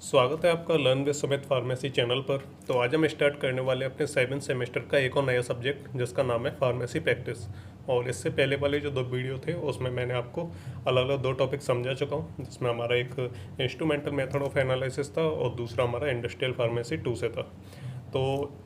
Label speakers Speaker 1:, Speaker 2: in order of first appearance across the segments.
Speaker 1: स्वागत है आपका learn with Sumit pharmacy channel पर। तो आज हम स्टार्ट करने वाले हैं अपने 7th सेमेस्टर का एक और नया सब्जेक्ट जिसका नाम है फार्मेसी प्रैक्टिस। और इससे पहले वाले जो 2 वीडियो थे उसमें मैंने आपको अलग अलग 2 टॉपिक समझा चुका हूँ, जिसमें हमारा एक इंस्ट्रूमेंटल मेथड ऑफ एनालिसिस था और दूसरा हमारा इंडस्ट्रियल फार्मेसी 2 से था। तो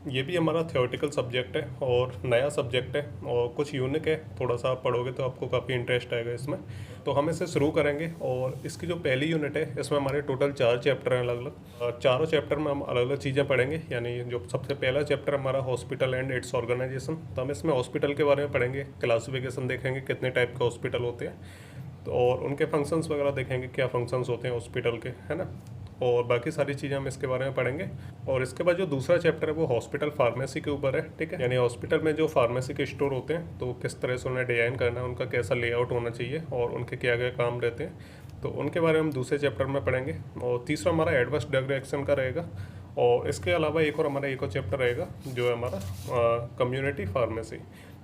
Speaker 1: ये भी हमारा थियोरेटिकल सब्जेक्ट है और नया सब्जेक्ट है और कुछ यूनिक है। थोड़ा सा आप पढ़ोगे तो आपको काफ़ी इंटरेस्ट आएगा इसमें। तो हम इसे शुरू करेंगे और इसकी जो पहली यूनिट है इसमें हमारे टोटल 4 चैप्टर हैं अलग अलग। चारों चैप्टर में हम अलग अलग चीज़ें पढ़ेंगे। यानी जो सबसे पहला चैप्टर हमारा हॉस्पिटल एंड इट्स ऑर्गेनाइजेशन, तो हम इसमें हॉस्पिटल के बारे में पढ़ेंगे, क्लासिफिकेशन देखेंगे कितने टाइप के हॉस्पिटल होते हैं, तो और उनके फंक्शंस वगैरह देखेंगे, क्या फंक्शंस होते हैं हॉस्पिटल के, है ना। और बाकी सारी चीज़ें हम इसके बारे में पढ़ेंगे। और इसके बाद जो दूसरा चैप्टर है वो हॉस्पिटल फार्मेसी के ऊपर है, ठीक है। यानी हॉस्पिटल में जो फार्मेसी के स्टोर होते हैं तो किस तरह से उन्हें डिज़ाइन करना है, उनका कैसा लेआउट होना चाहिए और उनके क्या क्या काम रहते हैं, तो उनके बारे में हम दूसरे चैप्टर में पढ़ेंगे। और तीसरा हमारा एडवर्स ड्रग रिएक्शन का रहेगा। और इसके अलावा हमारा एक और चैप्टर रहेगा जो है हमारा कम्युनिटी फार्मेसी।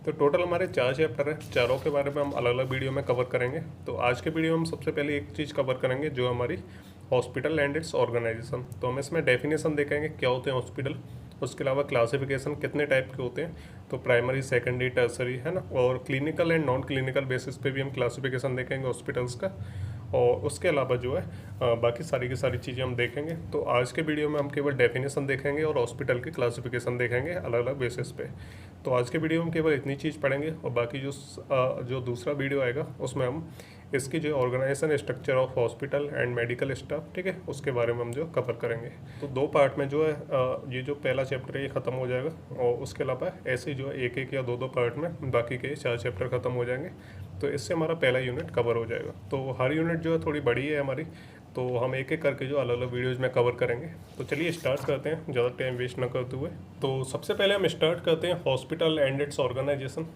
Speaker 1: तो टोटल हमारे 4 चैप्टर हैं, चारों के बारे में हम अलग अलग वीडियो में कवर करेंगे। तो आज के वीडियो में हम सबसे पहले एक चीज़ कवर करेंगे जो हमारी हॉस्पिटल एंड इट्स ऑर्गेनाइजेशन। तो हम इसमें डेफिनेशन देखेंगे क्या होते हैं हॉस्पिटल, उसके अलावा क्लासिफिकेशन कितने टाइप के होते हैं, तो प्राइमरी, सेकेंडरी, टर्सरी, है ना। और clinical and non clinical basis पे भी हम क्लासिफिकेशन देखेंगे हॉस्पिटल्स का। और उसके अलावा जो है बाकी सारी की सारी चीज़ें हम देखेंगे। तो आज के वीडियो में हम केवल डेफिनेशन देखेंगे और हॉस्पिटल की क्लासिफिकेशन देखेंगे अलग अलग बेसिस पे। तो आज के वीडियो में केवल इतनी चीज़ पढ़ेंगे और बाकी जो दूसरा वीडियो आएगा उसमें हम इसकी जो organisation structure of hospital and medical staff, ठीक है, उसके बारे में हम जो कवर करेंगे। तो 2 पार्ट में जो है ये जो पहला चैप्टर है ये ख़त्म हो जाएगा और उसके अलावा ऐसे जो एक एक या 2 पार्ट में बाकी के 4 चैप्टर ख़त्म हो जाएंगे। तो इससे हमारा पहला यूनिट कवर हो जाएगा। तो हर यूनिट जो है थोड़ी बड़ी है हमारी, तो हम एक एक करके जो अलग अलग वीडियोज़ में कवर करेंगे। तो चलिए स्टार्ट करते हैं ज़्यादा टाइम वेस्ट ना करते हुए। तो सबसे पहले हम स्टार्ट करते हैं हॉस्पिटल एंड इट्स ऑर्गेनाइजेशन।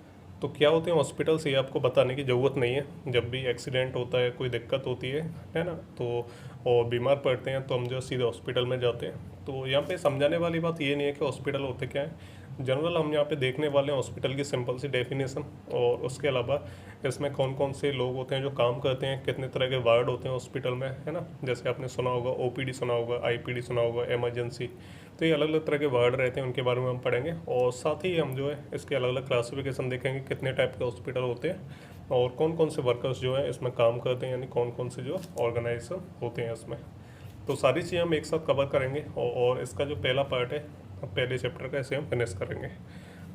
Speaker 1: तो क्या होते हैं हॉस्पिटल्स, ये आपको बताने की ज़रूरत नहीं है। जब भी एक्सीडेंट होता है, कोई दिक्कत होती है ना, तो और बीमार पड़ते हैं तो हम जो सीधे हॉस्पिटल में जाते हैं। तो यहाँ पे समझाने वाली बात ये नहीं है कि हॉस्पिटल होते क्या है। जनरल हम यहाँ पे देखने वाले हैं हॉस्पिटल की सिंपल सी डेफिनेशन, और उसके अलावा इसमें कौन कौन से लोग होते हैं जो काम करते हैं, कितने तरह के वार्ड होते हैं हॉस्पिटल में, है ना। जैसे आपने सुना होगा ओपीडी सुना होगा, आईपीडी सुना होगा, इमरजेंसी। तो ये अलग अलग तरह के वार्ड रहते हैं, उनके बारे में हम पढ़ेंगे। और साथ ही हम जो है इसके अलग अलग क्लासिफिकेशन देखेंगे, कितने टाइप के हॉस्पिटल होते हैं और कौन कौन से वर्कर्स जो हैं इसमें काम करते हैं, यानी कौन कौन से जो ऑर्गेनाइजेशन होते हैं इसमें। तो सारी चीज़ें हम एक साथ कवर करेंगे और इसका जो पहला पार्ट है पहले चैप्टर का, इसे हम फिनिश करेंगे।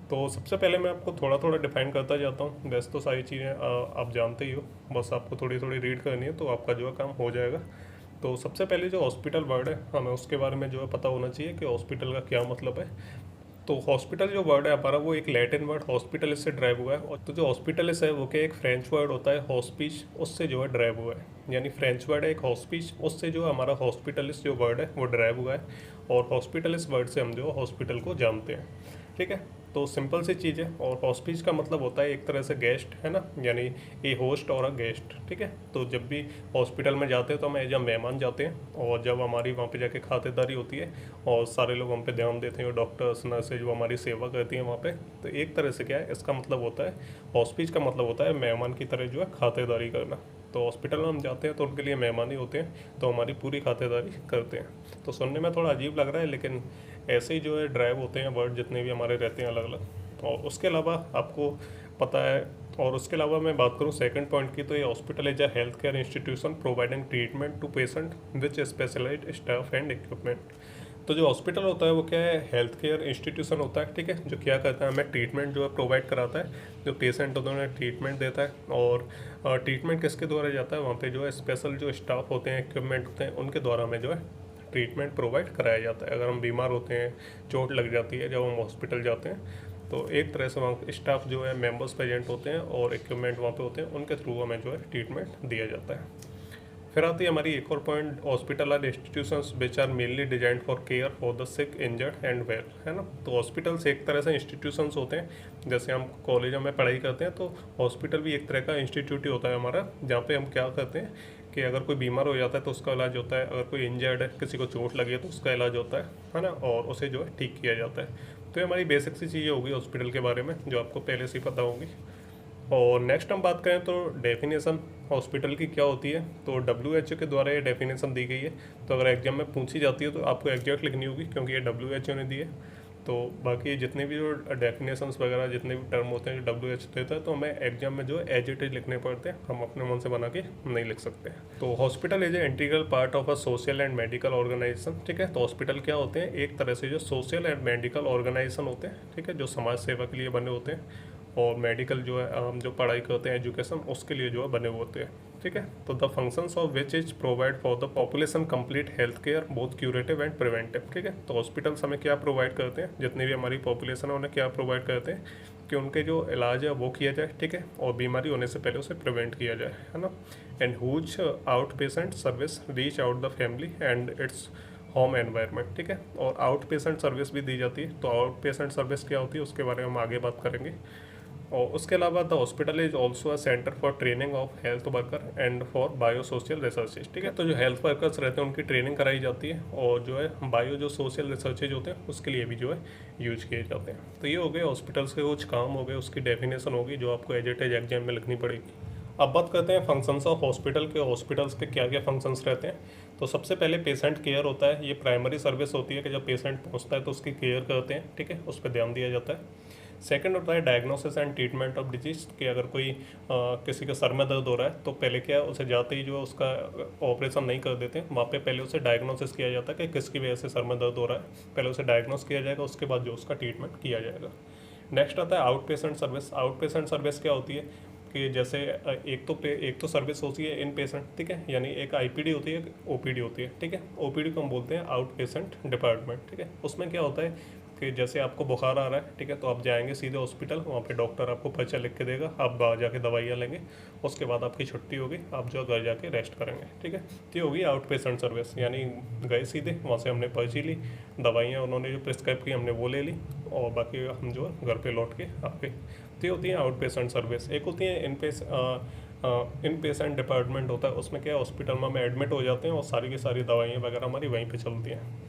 Speaker 1: तो सबसे पहले मैं आपको थोड़ा थोड़ा डिफाइन करता जाता हूँ। वैसे तो सारी चीज़ें आप जानते ही हो, बस आपको थोड़ी थोड़ी रीड करनी है तो आपका जो है काम हो जाएगा। तो सबसे पहले जो हॉस्पिटल वर्ड है हमें उसके बारे में जो है पता होना चाहिए कि हॉस्पिटल का क्या मतलब है। तो हॉस्पिटल जो वर्ड है हमारा वो एक लैटिन वर्ड हॉस्पिटलिस से ड्राइव हुआ है। और तो जो हॉस्पिटलिस है वो क्या एक फ्रेंच वर्ड होता है हॉस्पिस, उससे जो है ड्राइव हुआ है। यानी फ्रेंच वर्ड है एक हॉस्पिस, उससे जो हमारा हॉस्पिटलिस जो वर्ड है वो ड्राइव हुआ है। और हॉस्पिटलिस वर्ड से हम जो हॉस्पिटल को जानते हैं, ठीक है। तो सिंपल सी चीज़ है। और हॉस्पिस का मतलब होता है एक तरह से गेस्ट, है ना, यानी ए होस्ट और अ गेस्ट, ठीक है। तो जब भी हॉस्पिटल में जाते हैं तो हम एज अ मेहमान जाते हैं, और जब हमारी वहाँ पे जाके खातिरदारी होती है और सारे लोग हम पे ध्यान देते हैं, डॉक्टर्स नर्सेज जो हमारी सेवा करती हैं वहाँ पे, तो एक तरह से क्या है इसका मतलब होता है, हॉस्पिस का मतलब होता है मेहमान की तरह जो है खातिरदारी करना। तो हॉस्पिटल में हम जाते हैं तो उनके लिए मेहमान ही होते हैं, तो हमारी पूरी खातिरदारी करते हैं। तो सुनने में थोड़ा अजीब लग रहा है, लेकिन ऐसे ही जो है ड्राइव होते हैं वर्ड जितने भी हमारे रहते हैं अलग अलग। और उसके अलावा आपको पता है, और उसके अलावा मैं बात करूँ सेकंड पॉइंट की, तो ये hospital is a health care institution providing treatment to patient which specialised staff and equipment. तो जो हॉस्पिटल होता है वो क्या है, हेल्थ केयर इंस्टीट्यूशन होता है, ठीक है, जो क्या करता है हमें ट्रीटमेंट जो है प्रोवाइड कराता है, जो पेशेंट होते हैं उन्हें ट्रीटमेंट देता है। और ट्रीटमेंट किसके द्वारा जाता है, वहाँ पे जो है स्पेशल जो स्टाफ होते हैं, इक्विपमेंट होते हैं, उनके द्वारा हमें जो है ट्रीटमेंट प्रोवाइड कराया जाता है। अगर हम बीमार होते हैं, चोट लग जाती है, जब हम हॉस्पिटल जाते हैं तो एक तरह से वहाँ स्टाफ जो है मेंबर्स प्रेजेंट होते हैं और इक्विपमेंट वहाँ पे होते हैं, उनके थ्रू हमें जो है ट्रीटमेंट दिया जाता है। फिर आती है हमारी एक और point, hospital are institutions which are mainly designed for care for the sick, injured and well, है ना। तो हॉस्पिटल्स एक तरह से इंस्टीट्यूशंस होते हैं, जैसे हम कॉलेजों में पढ़ाई करते हैं तो हॉस्पिटल भी एक तरह का इंस्टीट्यूट ही होता है हमारा, जहाँ पे हम क्या करते हैं कि अगर कोई बीमार हो जाता है तो उसका इलाज होता है, अगर कोई इंजर्ड है, किसी को चोट लगी है तो उसका इलाज होता है ना, और उसे जो है ठीक किया जाता है। तो ये हमारी बेसिक सी चीज़ें होगी हॉस्पिटल के बारे में जो आपको पहले से ही पता होंगी। और नेक्स्ट हम बात करें तो डेफिनेशन हॉस्पिटल की क्या होती है, तो WHO के द्वारा ये डेफिनेशन दी गई है। तो अगर एग्जाम में पूछी जाती है तो आपको एग्जैक्ट लिखनी होगी, क्योंकि ये WHO ने दी है। तो बाकी जितने भी जो डेफिनेशंस वगैरह जितने भी टर्म होते हैं जो WHO देता है, तो हमें एग्जाम में जो एज इट इज लिखने पड़ते हैं, हम अपने मन से बना के नहीं लिख सकते। तो hospital is a integral part of a social and medical organisation. ठीक है, तो हॉस्पिटल क्या होते हैं, एक तरह से जो सोशल एंड मेडिकल ऑर्गेनाइजेशन होते हैं, ठीक है, जो समाज सेवा के लिए बने होते हैं, और मेडिकल जो है हम जो पढ़ाई करते हैं एजुकेशन, उसके लिए जो है बने हुए होते हैं। ठीक है, तो the functions of which is provide for the population complete health care both curative and preventive. ठीक है, तो हॉस्पिटल्स हमें क्या प्रोवाइड करते हैं, जितनी भी हमारी पॉपुलेशन है उन्हें क्या प्रोवाइड करते हैं कि उनके जो इलाज है वो किया जाए, ठीक है, और बीमारी होने से पहले उसे प्रिवेंट किया जाए, है ना। And whose out patient service reach out the family and its home environment. ठीक है, और आउट पेशेंट सर्विस भी दी जाती है। तो आउट पेशेंट सर्विस क्या होती है उसके बारे में हम आगे बात करेंगे। और उसके अलावा the hospital is also a centre for training of health worker and for bio social researches. ठीक है, तो जो हेल्थ वर्कर्स रहते हैं उनकी ट्रेनिंग कराई जाती है, और जो है बायो जो सोशल रिसर्चेज होते हैं उसके लिए भी जो है यूज किए जाते हैं। तो ये हो गए हॉस्पिटल्स के कुछ काम हो गए, उसकी डेफिनेशन होगी जो आपको एज इट इज एग्जाम में लिखनी पड़ेगी। अब बात करते हैं फंक्शंस ऑफ हॉस्पिटल के। हॉस्पिटल्स के क्या क्या फंक्शंस रहते हैं। तो सबसे पहले पेशेंट केयर होता है। ये प्राइमरी सर्विस होती है कि जब पेशेंट पहुंचता है तो उसकी केयर करते हैं, ठीक है, उस पर ध्यान दिया जाता है। सेकंड होता है diagnosis and treatment of disease, कि अगर कोई किसी का सर में दर्द हो रहा है तो पहले क्या उसे जाते ही जो है उसका ऑपरेशन नहीं कर देते, वहाँ पे पहले उसे डायग्नोसिस किया जाता है कि किसकी वजह से सर में दर्द हो रहा है, पहले उसे डायग्नोस किया जाएगा, उसके बाद जो उसका ट्रीटमेंट किया जाएगा। नेक्स्ट आता है out patient service. Out patient service क्या होती है कि जैसे एक तो सर्विस होती है इन पेशेंट, ठीक है, यानी एक IPD होती है, एक OPD होती है। ठीक है, OPD को हम बोलते हैं आउट पेशेंट डिपार्टमेंट। ठीक है, उसमें क्या होता है कि जैसे आपको बुखार आ रहा है, ठीक है, तो आप जाएंगे सीधे हॉस्पिटल, वहाँ पे डॉक्टर आपको पर्चा लिख के देगा, आप बाहर जाके दवाइयाँ लेंगे, उसके बाद आपकी छुट्टी होगी, आप जो घर जाके रेस्ट करेंगे। ठीक है, तो ये होगी आउट पेशेंट सर्विस, यानी गए सीधे वहाँ से हमने पर्ची ली, दवाइयाँ उन्होंने जो प्रिस्क्राइब की हमने वो ले ली, और बाकी हम जो है घर पे लौट के आ गए। तो ये होती है आउट पेशेंट सर्विस। एक होती है इन पेशेंट डिपार्टमेंट होता है, उसमें क्या है हॉस्पिटल में हम एडमिट हो जाते हैं और सारी की सारी दवाइयाँ वगैरह हमारी वहीं पे चलती हैं।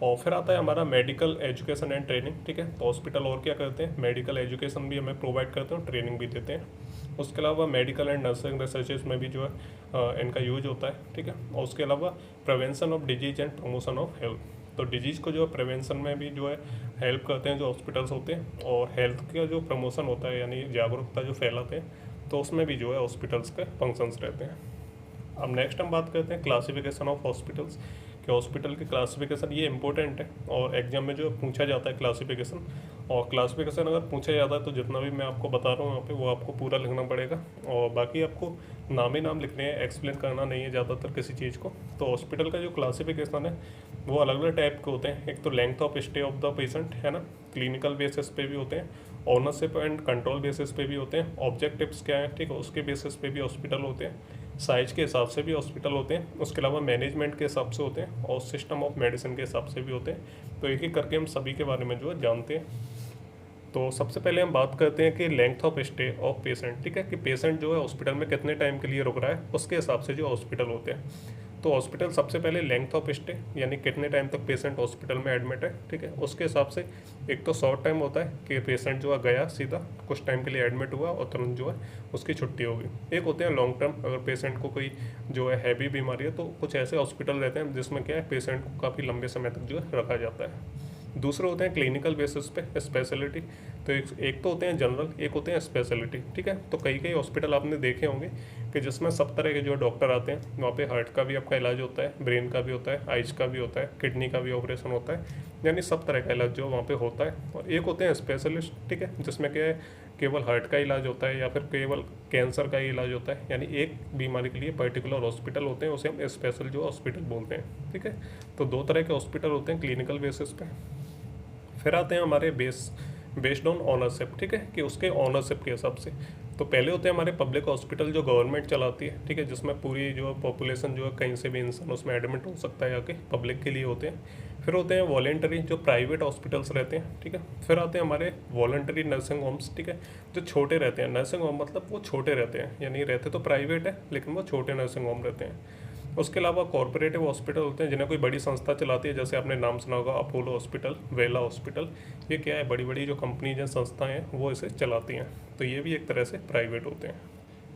Speaker 1: और फिर आता है हमारा मेडिकल एजुकेशन एंड ट्रेनिंग। ठीक है, तो हॉस्पिटल और क्या करते हैं, मेडिकल एजुकेशन भी हमें प्रोवाइड करते हैं और ट्रेनिंग भी देते हैं। उसके अलावा मेडिकल एंड नर्सिंग रिसर्चेज में भी जो है इनका यूज होता है। ठीक है, और उसके अलावा prevention of disease and promotion of health, तो डिजीज़ को जो है प्रिवेंशन में भी जो है हेल्प करते हैं जो हॉस्पिटल्स होते हैं, और हेल्थ का जो प्रमोशन होता है यानी जागरूकता जो फैलाते हैं, तो उसमें भी जो है हॉस्पिटल्स के फंक्शंस रहते हैं। अब नेक्स्ट हम बात करते हैं क्लासिफिकेशन ऑफ हॉस्पिटल्स, कि हॉस्पिटल की क्लासिफिकेशन ये इंपॉर्टेंट है और एग्जाम में जो पूछा जाता है क्लासिफिकेशन। और क्लासिफिकेशन अगर पूछा जाता है तो जितना भी मैं आपको बता रहा हूँ यहाँ पे वो आपको पूरा लिखना पड़ेगा, और बाकी आपको नाम ही नाम लिखने हैं, एक्सप्लेन करना नहीं है ज़्यादातर किसी चीज़ को। तो हॉस्पिटल का जो क्लासिफिकेशन है वो अलग अलग टाइप के होते हैं। एक तो length of stay of the patient, है ना, क्लिनिकल बेसिस पे भी होते हैं, ओनरशिप एंड कंट्रोल बेसिस पे भी होते हैं, ऑब्जेक्टिव्स क्या है, ठीक है, उसके बेसिस पे भी हॉस्पिटल होते हैं, साइज के हिसाब से भी हॉस्पिटल होते हैं, उसके अलावा मैनेजमेंट के हिसाब से होते हैं, और सिस्टम ऑफ मेडिसिन के हिसाब से भी होते हैं। तो एक एक करके हम सभी के बारे में जो है जानते हैं। तो सबसे पहले हम बात करते हैं कि length of stay of patient, ठीक है, कि पेशेंट जो है हॉस्पिटल में कितने टाइम के लिए रुक रहा है, उसके हिसाब से जो हॉस्पिटल होते हैं। तो हॉस्पिटल सबसे पहले लेंथ ऑफ स्टे यानी कितने टाइम तक पेशेंट हॉस्पिटल में एडमिट है, ठीक है, उसके हिसाब से एक तो शॉर्ट टाइम होता है कि पेशेंट जो है गया सीधा कुछ टाइम के लिए एडमिट हुआ और तुरंत जो है उसकी छुट्टी होगी। एक होते हैं लॉन्ग टर्म, अगर पेशेंट को कोई जो है हैवी बीमारी है तो कुछ ऐसे हॉस्पिटल रहते हैं जिसमें क्या है पेशेंट को काफ़ी लंबे समय तक जो है रखा जाता है। दूसरे होते हैं क्लिनिकल बेसिस पे स्पेशलिटी, तो एक तो होते हैं जनरल, एक होते हैं स्पेशलिटी, ठीक है। तो कई कई हॉस्पिटल आपने देखे होंगे कि जिसमें सब तरह के जो डॉक्टर आते हैं, वहाँ पे हार्ट का भी आपका इलाज होता है, ब्रेन का भी होता है, आइज का भी होता है, किडनी का भी ऑपरेशन होता है, यानी सब तरह का इलाज जो वहाँ पे होता है। और एक होते हैं स्पेशलिस्ट, ठीक है, जिसमें क्या है केवल हार्ट का इलाज होता है या फिर केवल कैंसर का ही इलाज होता है, यानी एक बीमारी के लिए पर्टिकुलर हॉस्पिटल होते हैं, उसे हम स्पेशल जो हॉस्पिटल बोलते हैं, ठीक है। तो दो तरह के हॉस्पिटल होते हैं क्लिनिकल बेसिस पे। फिर आते हैं हमारे बेस्ड ऑन ऑनरशिप, ठीक है, कि उसके ऑनरशिप के हिसाब से। तो पहले होते हैं हमारे पब्लिक हॉस्पिटल जो गवर्नमेंट चलाती है, ठीक है, जिसमें पूरी जो पॉपुलेशन जो है कहीं से भी इंसान उसमें एडमिट हो सकता है आके, पब्लिक के लिए होते हैं। फिर होते हैं वॉलेंटरी जो प्राइवेट हॉस्पिटल्स रहते हैं, ठीक है। फिर आते हैं हमारे वॉलेंटरी नर्सिंग होम्स, ठीक है, जो छोटे रहते हैं। नर्सिंग होम मतलब वो छोटे रहते हैं, यानी रहते तो प्राइवेट है लेकिन वो छोटे नर्सिंग होम रहते हैं। उसके अलावा कॉरपोरेटिव हॉस्पिटल होते हैं जिन्हें कोई बड़ी संस्था चलाती है, जैसे आपने नाम सुना होगा अपोलो हॉस्पिटल, वेला हॉस्पिटल। ये क्या है, बड़ी बड़ी जो कंपनीज हैं, संस्थाएं हैं, वो इसे चलाती हैं, तो ये भी एक तरह से प्राइवेट होते हैं।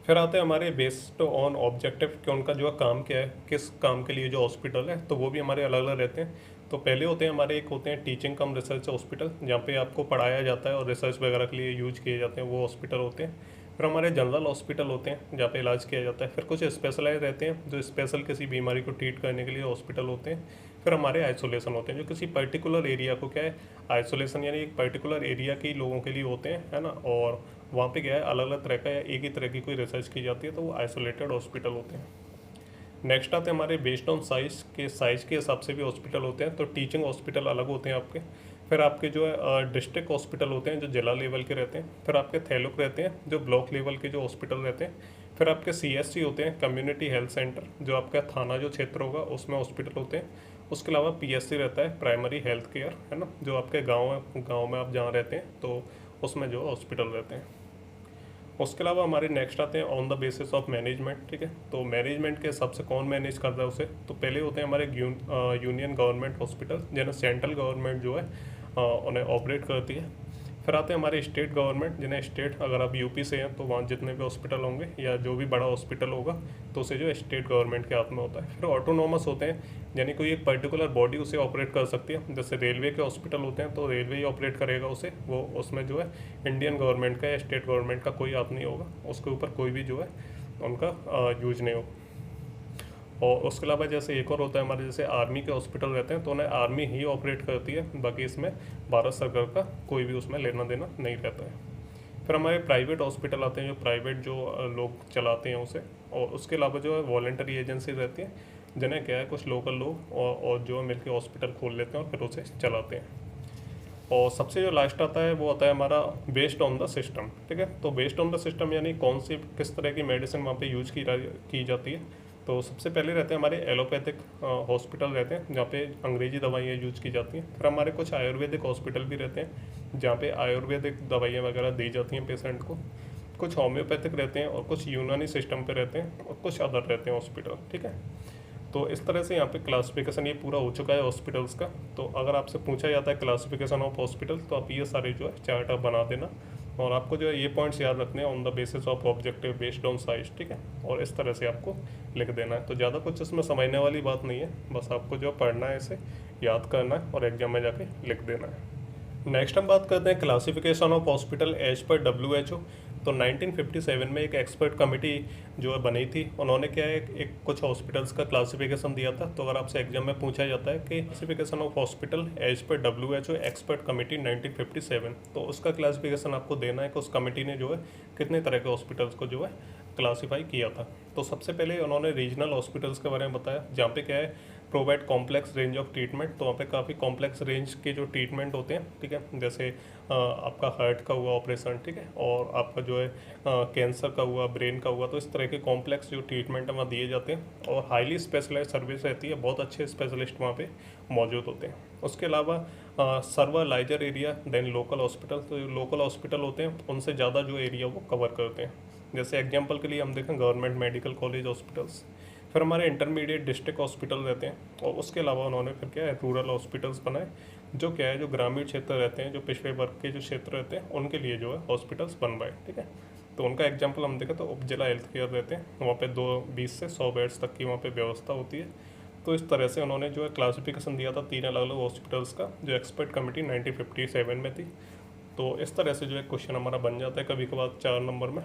Speaker 1: फिर आते हैं हमारे बेस्ड ऑन ऑब्जेक्टिव कि उनका जो है काम क्या है, किस काम के लिए जो हॉस्पिटल है, तो वो भी हमारे अलग अलग रहते हैं। तो पहले होते हैं हमारे, एक होते हैं टीचिंग कम रिसर्च हॉस्पिटल, जहाँ पे आपको पढ़ाया जाता है और रिसर्च वगैरह के लिए यूज किए जाते हैं, वो हॉस्पिटल होते हैं। फिर हमारे जनरल हॉस्पिटल होते हैं जहाँ पे इलाज किया जाता है। फिर कुछ स्पेशलाइज रहते हैं जो स्पेशल किसी बीमारी को ट्रीट करने के लिए हॉस्पिटल होते हैं। फिर हमारे आइसोलेशन होते हैं जो किसी पर्टिकुलर एरिया को क्या है, आइसोलेशन यानी एक पर्टिकुलर एरिया के लोगों के लिए होते हैं, है ना, और वहाँ पे क्या है अलग अलग तरह का या एक ही तरह की कोई रिसर्च की जाती है, तो वो आइसोलेटेड हॉस्पिटल होते हैं। नेक्स्ट आते हैं हमारे बेस्ड ऑन साइज़ के हिसाब से भी हॉस्पिटल होते हैं। तो टीचिंग हॉस्पिटल अलग होते हैं आपके। फिर आपके जो है डिस्ट्रिक्ट हॉस्पिटल होते हैं जो जिला लेवल के रहते हैं। फिर आपके थैलुक रहते हैं जो ब्लॉक लेवल के जो हॉस्पिटल रहते हैं। फिर आपके CSC होते हैं, कम्युनिटी हेल्थ सेंटर, जो आपका थाना जो क्षेत्र होगा उसमें हॉस्पिटल होते हैं। उसके अलावा PSC रहता है, प्राइमरी हेल्थ केयर, है ना, जो आपके गाँव में आप जहाँ रहते हैं तो उसमें जो हॉस्पिटल रहते हैं। उसके अलावा हमारे नेक्स्ट आते हैं on the basis of management. ठीक है, तो मैनेजमेंट के हिसाब से कौन मैनेज कर रहा है उसे, तो पहले होते हैं हमारे यूनियन गवर्नमेंट हॉस्पिटल, जिन्हें सेंट्रल गवर्नमेंट जो है उन्हें ऑपरेट करती है। फिर आते हैं हमारे स्टेट गवर्नमेंट, जिन्हें स्टेट, अगर आप यूपी से हैं तो वहाँ जितने भी हॉस्पिटल होंगे या जो भी बड़ा हॉस्पिटल होगा तो उसे जो है स्टेट गवर्नमेंट के हाथ में होता है। फिर ऑटोनोमस होते हैं, यानी कोई एक पर्टिकुलर बॉडी उसे ऑपरेट कर सकती है। जैसे रेलवे के हॉस्पिटल होते हैं तो रेलवे ही ऑपरेट करेगा उसे, वो उसमें जो है इंडियन गवर्नमेंट का या स्टेट गवर्नमेंट का कोई हाथ नहीं होगा, उसके ऊपर कोई भी जो है उनका यूज नहीं होगा। और उसके अलावा जैसे एक और होता है हमारे, जैसे आर्मी के हॉस्पिटल रहते हैं तो उन्हें आर्मी ही ऑपरेट करती है, बाकी इसमें भारत सरकार का कोई भी उसमें लेना देना नहीं रहता है। फिर हमारे प्राइवेट हॉस्पिटल आते हैं जो प्राइवेट जो लोग चलाते हैं उसे, और उसके अलावा जो है वॉलेंटरी एजेंसी रहती है, जिन्हें क्या है कुछ लोकल लोग और जो है मिलकर हॉस्पिटल खोल लेते हैं और फिर उसे चलाते हैं। और सबसे जो लास्ट आता है वो आता है हमारा बेस्ड ऑन द सिस्टम। ठीक है, तो बेस्ड ऑन द सिस्टम यानी कौन सी किस तरह की मेडिसिन वहाँ पे यूज की जाती है। तो सबसे पहले रहते हैं हमारे एलोपैथिक हॉस्पिटल रहते हैं जहाँ पे अंग्रेजी दवाइयाँ यूज की जाती हैं। फिर हमारे कुछ आयुर्वेदिक हॉस्पिटल भी रहते हैं जहाँ पे आयुर्वेदिक दवाइयाँ वगैरह दी जाती हैं पेशेंट को। कुछ होम्योपैथिक रहते हैं और कुछ यूनानी सिस्टम पे रहते हैं और कुछ अदर रहते हैं हॉस्पिटल। ठीक है, तो इस तरह से यहाँ पे क्लासिफिकेशन ये पूरा हो चुका है हॉस्पिटल्स का। तो अगर आपसे पूछा जाता है क्लासिफिकेशन ऑफ हॉस्पिटल, तो आप ये सारे जो है चार्ट आप बना देना, और आपको जो है ये पॉइंट्स याद रखने हैं on the basis of objective based on size. ठीक है, और इस तरह से आपको लिख देना है। तो ज़्यादा कुछ इसमें समझने वाली बात नहीं है, बस आपको जो पढ़ना है इसे याद करना है और एग्जाम में जाके लिख देना है। नेक्स्ट हम बात करते हैं classification of hospital as per WHO। तो 1957 में एक एक्सपर्ट कमेटी जो है बनी थी, उन्होंने क्या है एक कुछ हॉस्पिटल्स का क्लासिफिकेशन दिया था। तो अगर आपसे एग्जाम में पूछा जाता है कि classification of hospital as per WHO expert committee 1957, तो उसका क्लासिफिकेशन आपको देना है कि उस कमेटी ने जो है कितने तरह के हॉस्पिटल्स को जो है क्लासीफाई किया था। तो सबसे पहले उन्होंने रीजनल हॉस्पिटल्स के बारे में बताया, जहाँ पे क्या है provide complex range of treatment. तो वहाँ पे काफ़ी कॉम्प्लेक्स रेंज के जो ट्रीटमेंट होते हैं, ठीक है, जैसे आपका हार्ट का हुआ ऑपरेशन, ठीक है, और आपका जो है कैंसर का हुआ, ब्रेन का हुआ, तो इस तरह के कॉम्प्लेक्स जो ट्रीटमेंट है वहाँ दिए जाते हैं। और हाईली स्पेशलाइज सर्विस रहती है, बहुत अच्छे स्पेशलिस्ट वहाँ पे मौजूद होते हैं। उसके अलावा serve a larger area than local hospital. तो जो लोकल हॉस्पिटल होते हैं उनसे ज़्यादा जो एरिया वो कवर करते हैं। जैसे एग्जांपल के लिए हम देखें गवर्नमेंट मेडिकल कॉलेज हॉस्पिटल्स। फिर हमारे इंटरमीडिएट डिस्ट्रिक्ट हॉस्पिटल रहते हैं, और उसके अलावा उन्होंने फिर क्या है रूरल हॉस्पिटल्स बनाए, जो क्या है जो ग्रामीण क्षेत्र रहते हैं, जो पिछड़े वर्ग के जो क्षेत्र रहते हैं उनके लिए जो है हॉस्पिटल्स बनवाए। ठीक है, तो उनका एग्जाम्पल हम देखें तो उपजिला हेल्थ केयर रहते हैं, वहाँ पे 20 से 100 बेड्स तक की वहाँ पे व्यवस्था होती है। तो इस तरह से उन्होंने जो है क्लासिफिकेशन दिया था 3 अलग अलग हॉस्पिटल्स का, जो एक्सपर्ट कमेटी 1957 में थी। तो इस तरह से जो है क्वेश्चन हमारा बन जाता है कभी कभार 4 नंबर में।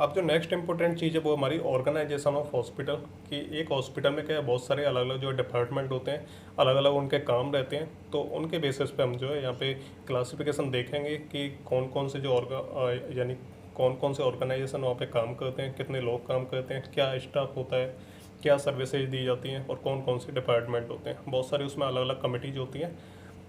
Speaker 1: अब जो नेक्स्ट इंपॉर्टेंट चीज़ है वो हमारी ऑर्गेनाइजेशन ऑफ हॉस्पिटल, कि एक हॉस्पिटल में क्या है बहुत सारे अलग अलग जो डिपार्टमेंट होते हैं, अलग अलग उनके काम रहते हैं। तो उनके बेसिस पे हम जो है यहाँ पे क्लासिफिकेशन देखेंगे कि कौन कौन से जो यानी कौन कौन से ऑर्गेनाइजेशन वहाँ पे काम करते हैं, कितने लोग काम करते हैं, क्या स्टाफ होता है, क्या सर्विसेज दी जाती हैं, और कौन कौन से डिपार्टमेंट होते हैं। बहुत सारी उसमें अलग अलग कमेटीज होती हैं,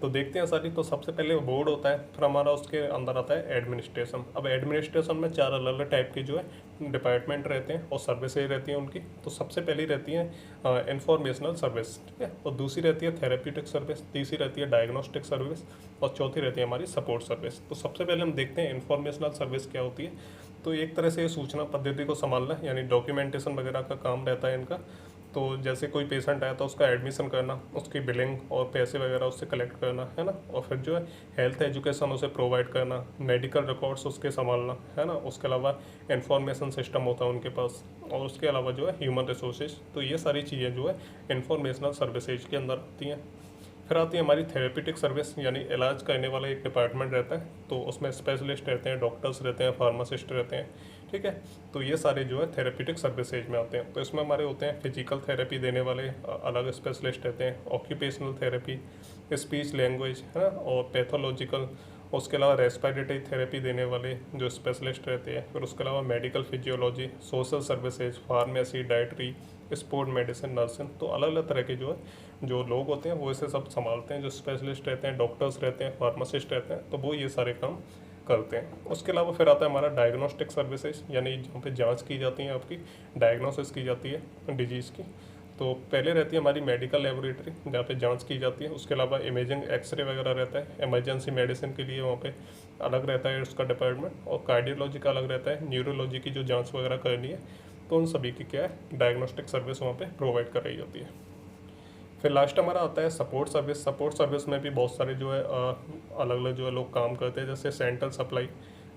Speaker 1: तो देखते हैं सारी। तो सबसे पहले बोर्ड होता है, फिर हमारा उसके अंदर आता है एडमिनिस्ट्रेशन। अब एडमिनिस्ट्रेशन में 4 अलग अलग टाइप के जो है डिपार्टमेंट रहते हैं और सर्विसेज रहती हैं उनकी। तो सबसे पहली रहती है इंफॉर्मेशनल सर्विस, ठीक है, और दूसरी रहती है थेरेप्यूटिक सर्विस, तीसरी रहती है डायग्नोस्टिक सर्विस, और चौथी रहती है हमारी सपोर्ट सर्विस। तो सबसे पहले हम देखते हैं इंफॉर्मेशनल सर्विस क्या होती है। तो एक तरह से सूचना पद्धति को संभालना, यानी डॉक्यूमेंटेशन वगैरह का काम रहता है इनका। तो जैसे कोई पेशेंट आया तो उसका एडमिशन करना, उसकी बिलिंग और पैसे वगैरह उससे कलेक्ट करना, है ना। और फिर जो है हेल्थ एजुकेशन उसे प्रोवाइड करना, मेडिकल रिकॉर्ड्स उसके संभालना, है ना। उसके अलावा इंफॉर्मेशन सिस्टम होता है उनके पास, और उसके अलावा जो है ह्यूमन रिसोर्सेज। तो ये सारी चीज़ें जो है इंफॉर्मेशनल सर्विसेज के अंदर आती हैं। फिर आती है हमारी थेरेपेटिक सर्विस, यानी इलाज करने वाला एक डिपार्टमेंट रहता है, तो उसमें स्पेशलिस्ट रहते हैं, डॉक्टर्स रहते हैं, फार्मासिस्ट रहते हैं, ठीक है। तो ये सारे जो है थेरेपेटिक सर्विसेज में आते हैं। तो इसमें हमारे होते हैं फिजिकल थेरेपी देने वाले अलग स्पेशलिस्ट रहते हैं, ऑक्यूपेशनल थेरेपी, स्पीच लैंग्वेज, है ना, और पैथोलॉजिकल, उसके अलावा रेस्पिरेटरी थेरेपी देने वाले जो स्पेशलिस्ट रहते हैं। फिर उसके अलावा medical physiology, social services, pharmacy, dietary, sport medicine, nursing. तो अलग अलग तरह के जो है जो लोग होते हैं वो इसे सब संभालते हैं। जो स्पेशलिस्ट रहते हैं, डॉक्टर्स रहते हैं, फार्मासिस्ट रहते हैं, तो वो ये सारे काम करते हैं। उसके अलावा फिर आता है हमारा डायग्नोस्टिक सर्विसेज, यानी जहाँ पे जांच की जाती है, आपकी डायग्नोसिस की जाती है डिजीज़ की। तो पहले रहती है हमारी मेडिकल लेबोरेटरी जहाँ पे जांच की जाती है। उसके अलावा इमेजिंग एक्सरे वगैरह रहता है, इमरजेंसी मेडिसिन के लिए वहाँ पे अलग रहता है उसका डिपार्टमेंट, और कार्डियोलॉजी का अलग रहता है, न्यूरोलॉजी की जो जांच वगैरह करनी है, तो उन सभी की क्या है डायग्नोस्टिक सर्विस वहाँ पे प्रोवाइड कराई जाती है। फिर लास्ट हमारा आता है सपोर्ट सर्विस। सपोर्ट सर्विस में भी बहुत सारे जो है अलग अलग जो है लोग काम करते हैं, जैसे सेंट्रल सप्लाई,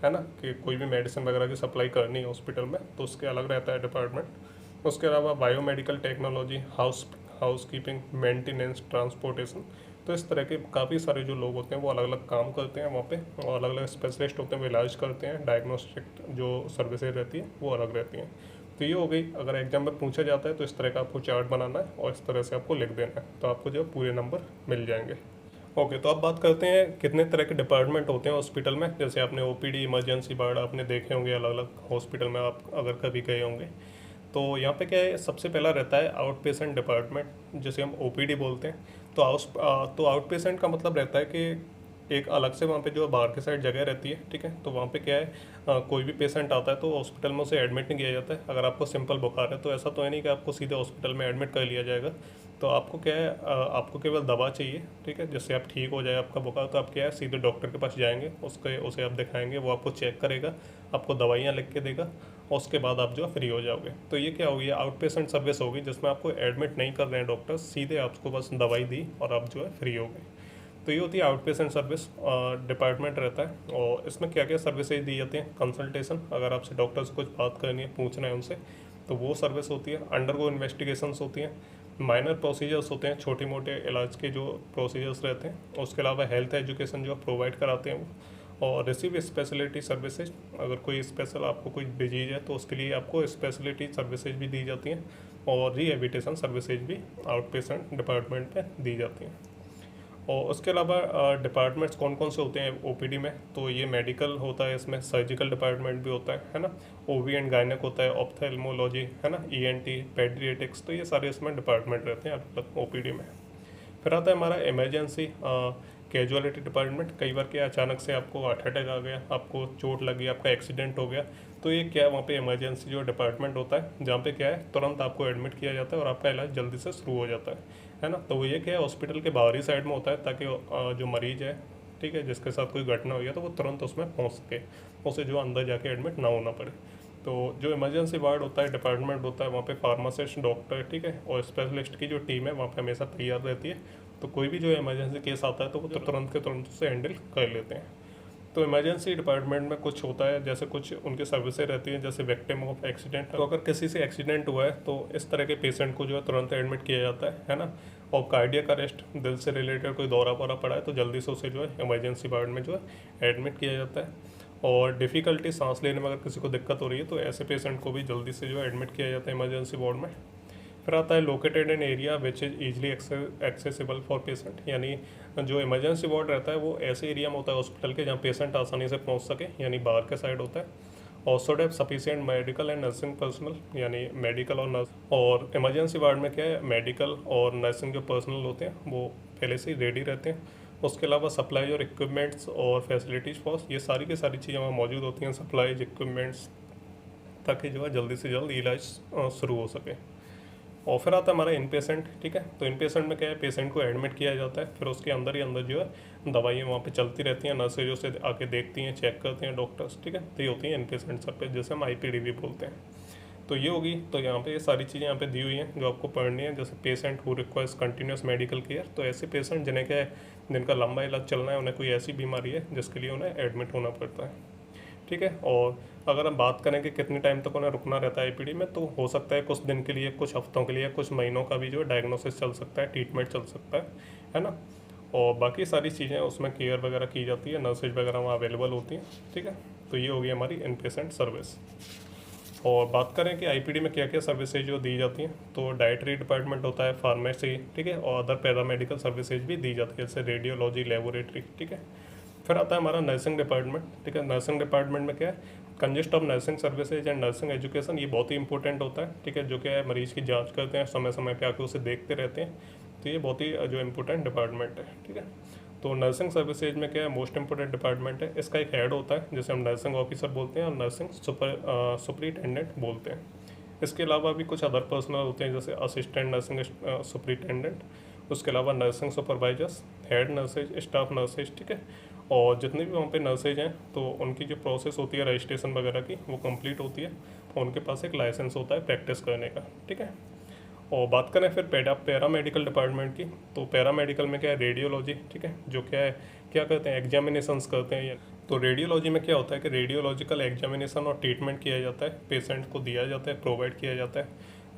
Speaker 1: है ना, कि कोई भी मेडिसिन वगैरह की सप्लाई करनी है हॉस्पिटल में, तो उसके अलग रहता है डिपार्टमेंट। उसके अलावा biomedical technology, house keeping, maintenance, transportation. तो इस तरह के काफ़ी सारे जो लोग होते हैं वो अलग अलग काम करते हैं वहाँ पे, और अलग अलग स्पेशलिस्ट होते हैं वो इलाज करते हैं। डायग्नोस्टिक जो सर्विसेज रहती है वो अलग रहती हैं। तो ये हो गई, अगर एग्जाम में पूछा जाता है तो इस तरह का आपको चार्ट बनाना है और इस तरह से आपको लिख देना है, तो आपको जो पूरे नंबर मिल जाएंगे। ओके, तो अब बात करते हैं कितने तरह के डिपार्टमेंट होते हैं हॉस्पिटल में। जैसे आपने ओपीडी, इमरजेंसी वार्ड आपने देखे होंगे अलग अलग हॉस्पिटल में, आप अगर कभी गए होंगे। तो यहाँ पे क्या है, सबसे पहला रहता है आउट पेशेंट डिपार्टमेंट, जिसे हम ओपीडी बोलते हैं। तो आउट पेशेंट का मतलब रहता है कि एक अलग से वहाँ पे जो बाहर के साइड जगह रहती है, ठीक है। तो वहाँ पे क्या है, कोई भी पेशेंट आता है तो हॉस्पिटल में उसे एडमिट नहीं किया जाता है। अगर आपको सिंपल बुखार है तो ऐसा तो है नहीं कि आपको सीधे हॉस्पिटल में एडमिट कर लिया जाएगा। तो आपको क्या है, आपको केवल दवा चाहिए, ठीक है, जिससे आप ठीक हो जाए आपका बुखार। तो आप क्या है सीधे डॉक्टर के पास जाएंगे, उसे आप दिखाएंगे, वो आपको चेक करेगा, आपको दवाइयाँ लिख के देगा, और उसके बाद आप जो फ्री हो जाओगे। तो ये क्या होगी, आउट पेशेंट सर्विस होगी, जिसमें आपको एडमिट नहीं कर रहे हैं डॉक्टर, सीधे आपको बस दवाई दी और आप जो है फ्री हो गए। तो ये होती है आउट पेशेंट सर्विस डिपार्टमेंट रहता है। और इसमें क्या क्या सर्विसेज दी जाती हैं, कंसल्टेशन, अगर आपसे डॉक्टर से कुछ बात करनी है, पूछना है उनसे, तो वो सर्विस होती है। अंडरगो इन्वेस्टिगेशंस होती हैं, माइनर प्रोसीजर्स होते हैं, छोटे मोटे इलाज के जो प्रोसीजर्स रहते हैं। उसके अलावा हेल्थ एजुकेशन जो प्रोवाइड कराते हैं वो, और रिसीव स्पेशलिटी सर्विसेज, अगर कोई स्पेशल आपको कोई डिजीज है तो उसके लिए आपको स्पेशलिटी सर्विसेज भी दी जाती हैं, और रिहेबिलिटेशन सर्विसेज भी आउट पेशेंट डिपार्टमेंट में दी जाती हैं। और उसके अलावा डिपार्टमेंट्स कौन कौन से होते हैं ओपीडी में, तो ये मेडिकल होता है, इसमें सर्जिकल डिपार्टमेंट भी होता है ना, ओबी एंड गायनेक होता है, ऑप्थेल्मोलॉजी, है ना, ईएनटी, पेडियाट्रिक्स। तो ये सारे इसमें डिपार्टमेंट रहते हैं अलग अलग ओपीडी में। फिर आता है हमारा इमरजेंसी कैजुअलिटी डिपार्टमेंट। कई बार क्या अचानक से आपको हार्ट अटैक आ गया, आपको चोट लगी, आपका एक्सीडेंट हो गया, तो ये क्या है, वहाँ पे इमरजेंसी जो डिपार्टमेंट होता है, जहाँ पे क्या है तुरंत आपको एडमिट किया जाता है और आपका इलाज जल्दी से शुरू हो जाता है ना। तो वो ये क्या है, हॉस्पिटल के बाहरी साइड में होता है, ताकि जो मरीज है, ठीक है, जिसके साथ कोई घटना हुई है, तो वो तुरंत उसमें पहुँच सके, उसे जो अंदर जाके एडमिट ना होना पड़े। तो जो इमरजेंसी वार्ड होता है, डिपार्टमेंट होता है, वहाँ पे फार्मासिस्ट, डॉक्टर, ठीक है, और स्पेशलिस्ट की जो टीम है वहाँ पे हमेशा तैयार रहती है। तो कोई भी जो इमरजेंसी केस आता है तो वो तुरंत के तुरंत उसे हैंडल कर लेते हैं। तो इमरजेंसी डिपार्टमेंट में कुछ होता है, जैसे कुछ उनकी सर्विसेज रहती हैं, जैसे विक्टिम ऑफ एक्सीडेंट। तो अगर किसी से एक्सीडेंट हुआ है तो इस तरह के पेशेंट को जो है तुरंत एडमिट किया जाता है ना। और कार्डियक अरेस्ट, दिल से रिलेटेड कोई दौरा वौरा पड़ा है तो जल्दी से उसे जो है इमरजेंसी वार्ड में जो है एडमिट किया जाता है। और डिफ़िकल्टी सांस लेने में अगर किसी को दिक्कत हो रही है तो ऐसे पेशेंट को भी जल्दी से जो है एडमिट किया जाता है इमरजेंसी वार्ड में। फिर आता है located in area which is easily accessible for patient, यानी जो इमरजेंसी वार्ड रहता है वो ऐसे एरिया में होता है हॉस्पिटल के जहाँ पेशेंट आसानी से पहुँच सके, यानी बाहर के साइड होता है। और should have sufficient medical and nursing personal, यानी मेडिकल और नर्स। और इमरजेंसी वार्ड में क्या है, मेडिकल और नर्सिंग जो पर्सनल होते हैं वो पहले से ही रेडी रहते हैं। उसके अलावा सप्लाई और इक्विपमेंट्स और फैसिलिटीज़ फॉर, ये सारी की सारी चीज़ें वहाँ मौजूद होती हैं, सप्लाईज, इक्विपमेंट्स, ताकि जो है जल्दी से जल्द इलाज शुरू हो सके। और फिर आता है हमारा इन पेशेंट, ठीक है। तो इन पेशेंट में क्या है, पेशेंट को एडमिट किया जाता है, फिर उसके अंदर ही अंदर जो है दवाइयाँ वहाँ पे चलती रहती हैं, नर्सेज उसे आके देखती हैं, चेक करते हैं डॉक्टर्स, ठीक है। तो ये होती है इन पेशेंट सर्विस, जैसे हम आईपीडी भी बोलते हैं। तो ये होगी। तो यहाँ पे ये सारी चीज़ें यहाँ पे दी हुई हैं जो आपको पढ़नी है, जैसे patient who requires continuous medical care. तो ऐसे पेशेंट जिन्हें क्या है, जिनका लंबा इलाज चलना है, उन्हें कोई ऐसी बीमारी है जिसके लिए उन्हें एडमिट होना पड़ता है, ठीक है। और अगर हम बात करें कि कितने टाइम तक उन्हें रुकना रहता है आईपीडी में, तो हो सकता है कुछ दिन के लिए, कुछ हफ्तों के लिए, कुछ महीनों का भी जो है डायग्नोसिस चल सकता है, ट्रीटमेंट चल सकता है ना। और बाकी सारी चीज़ें उसमें केयर वगैरह की जाती है, नर्सेज वगैरह वहाँ अवेलेबल होती हैं, ठीक है। तो ये होगी हमारी इन पेशेंट सर्विस। और बात करें कि आईपीडी में क्या क्या सर्विसेज जो दी जाती हैं, तो डाइटरी डिपार्टमेंट होता है, फार्मेसी, ठीक है, और अदर पैरामेडिकल सर्विसेज भी दी जाती है, जैसे रेडियोलॉजी, लेबोरेटरी, ठीक है। फिर आता है हमारा नर्सिंग डिपार्टमेंट, ठीक है। नर्सिंग डिपार्टमेंट में क्या है, consist of nursing services and nursing education, ये बहुत ही इंपॉर्टेंट होता है, ठीक है, जो क्या है मरीज़ की जांच करते हैं, समय समय पे आके उसे देखते रहते हैं। तो ये बहुत ही जो इम्पोर्टेंट डिपार्टमेंट है, ठीक है। तो नर्सिंग सर्विसेज में क्या है, मोस्ट इंपॉर्टेंट डिपार्टमेंट है। इसका एक हेड होता है जिसे हम नर्सिंग ऑफिसर बोलते हैं और नर्सिंग सुपरिटेंडेंट बोलते हैं। इसके अलावा भी कुछ अदर पर्सनल होते हैं, जैसे असिस्टेंट नर्सिंग सुपरिटेंडेंट, उसके अलावा nursing supervisors, head nurses, staff nurses, ठीक है। और जितने भी वहाँ पे नर्सेज हैं, तो उनकी जो प्रोसेस होती है रजिस्ट्रेशन वगैरह की, वो कंप्लीट होती है और उनके पास एक लाइसेंस होता है प्रैक्टिस करने का, ठीक है। और बात करें फिर पैरा मेडिकल डिपार्टमेंट की, तो पैरा मेडिकल में क्या है, रेडियोलॉजी, ठीक है, जो क्या है, क्या करते हैं, एग्जामिनेशंस करते हैं ये। तो रेडियोलॉजी में क्या होता है कि रेडियोलॉजिकल एग्जामिनेशन और ट्रीटमेंट किया जाता है, पेशेंट को दिया जाता है, प्रोवाइड किया जाता है।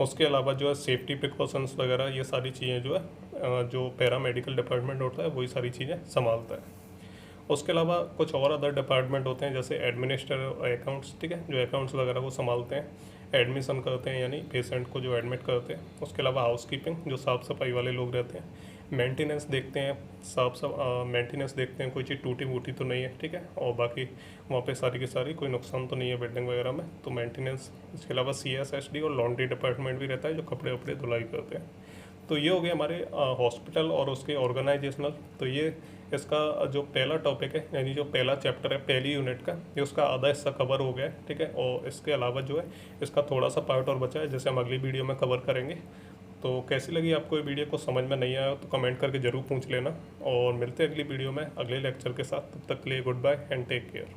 Speaker 1: उसके अलावा जो है सेफ्टी प्रिकॉशंस वगैरह, ये सारी चीज़ें जो है जो पैरा मेडिकल डिपार्टमेंट होता है वही सारी चीज़ें संभालता है। उसके अलावा कुछ और अदर डिपार्टमेंट होते हैं, जैसे एडमिनिस्ट्रेटर अकाउंट्स, ठीक है, जो अकाउंट्स वगैरह को संभालते हैं, एडमिशन करते हैं यानी पेशेंट को जो एडमिट करते हैं। उसके अलावा हाउस कीपिंग, जो साफ़ सफाई वाले लोग रहते हैं, मेंटेनेंस देखते हैं, मेंटेनेंस देखते हैं कोई चीज़ टूटी वूटी तो नहीं है, ठीक है, और बाकी वहाँ पे सारी की सारी कोई नुकसान तो नहीं है बिल्डिंग वगैरह में, तो मेंटेनेंस। इसके अलावा CSSD और लॉन्ड्री डिपार्टमेंट भी रहता है, जो कपड़े वपड़े धुलाई करते हैं। तो ये हो गया हमारे हॉस्पिटल और उसके ऑर्गेनाइजेशनल। तो ये इसका जो पहला टॉपिक है, यानी जो पहला चैप्टर है पहली यूनिट का, ये उसका आधा हिस्सा कवर हो गया है, ठीक है। और इसके अलावा जो है इसका थोड़ा सा पार्ट और बचा है, जैसे हम अगली वीडियो में कवर करेंगे। तो कैसी लगी आपको ये वीडियो, को समझ में नहीं आया तो कमेंट करके ज़रूर पूछ लेना। और मिलते हैं अगली वीडियो में अगले लेक्चर के साथ। तब तक के लिए goodbye and take care.